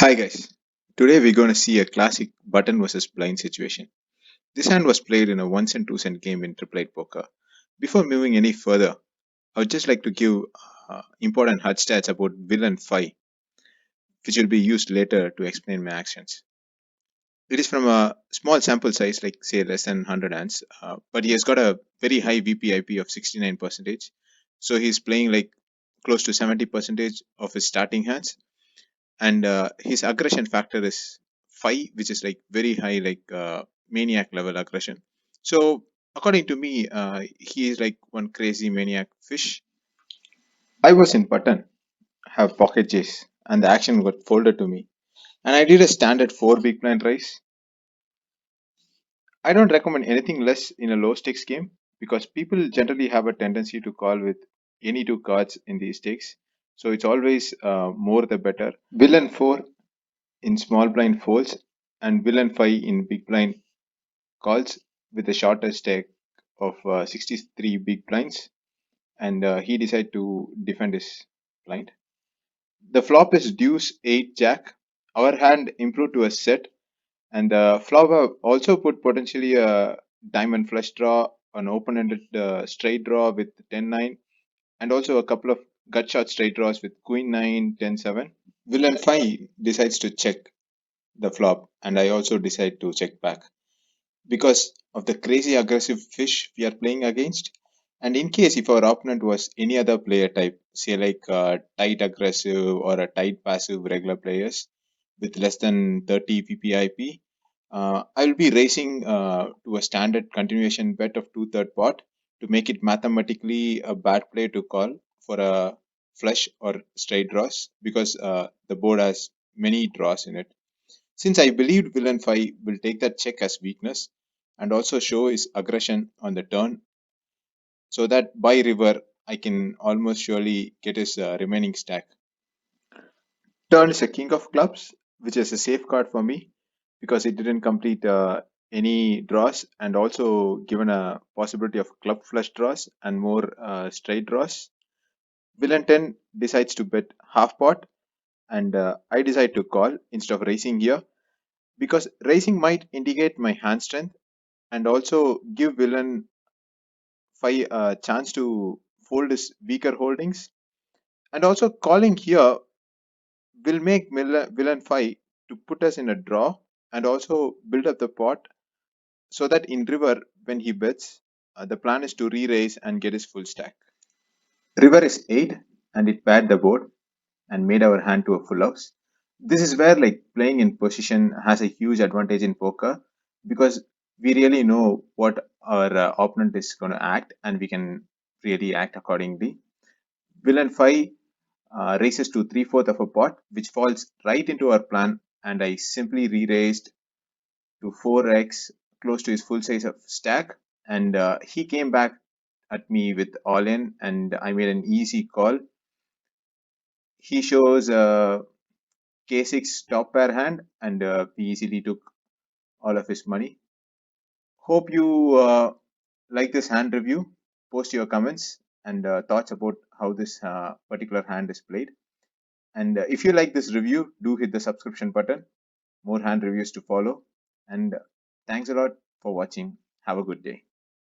Hi guys, today we're going to see a classic button versus blind situation. This hand was played in a 1 cent 2 cent game in triple eight poker. Before moving any further, I would just like to give important HUD stats about villain 5, which will be used later to explain my actions. It is from a small sample size, like say less than 100 hands, but he has got a very high VPIP of 69%. So he's playing like close to 70% of his starting hands, and his aggression factor is 5, which is like very high, like maniac level aggression. So according to me, he is like one crazy maniac fish. I was in button, have pocket chase, and the action got folded to me, and I did a standard 4 big blind raise. I don't recommend anything less in a low stakes game because people generally have a tendency to call with any two cards in these stakes, so it's always more the better. Villain 4 in small blind folds and villain 5 in big blind calls with a shorter stack of 63 big blinds, and he decided to defend his blind. The flop is deuce 8 jack. Our hand improved to a set, and the flop also put potentially a diamond flush draw, an open ended straight draw with 10-9, and also a couple of gut shot straight draws with queen 9, 10-7. Villain 5 decides to check the flop, and I also decide to check back because of the crazy aggressive fish we are playing against. And in case if our opponent was any other player type, say like tight aggressive or a tight passive regular players with less than 30 PPIP, I will be racing to a standard continuation bet of two-third pot to make it mathematically a bad play to call for a flush or straight draws because the board has many draws in it. Since I believed villain 5 will take that check as weakness and also show his aggression on the turn, so that by river I can almost surely get his remaining stack. Turn is a king of clubs, which is a safeguard for me because it didn't complete any draws and also given a possibility of club flush draws and more straight draws. Villain 10 decides to bet half pot, and I decide to call instead of raising here because raising might indicate my hand strength and also give villain 5 a chance to fold his weaker holdings. And also calling here will make villain 5 to put us in a draw and also build up the pot so that in river when he bets, the plan is to re-raise and get his full stack. River is 8 and it paired the board and made our hand to a full house. This is where like playing in position has a huge advantage in poker because we really know what our opponent is going to act and we can really act accordingly. Villain 5 races to 3/4 of a pot, which falls right into our plan, and I simply re-raised to 4x, close to his full size of stack, and he came back at me with all in, and I made an easy call. He shows K6 top pair hand, and we easily took all of his money. Hope you like this hand review. Post your comments and thoughts about how this particular hand is played. And if you like this review, do hit the subscription button. More hand reviews to follow. And thanks a lot for watching. Have a good day.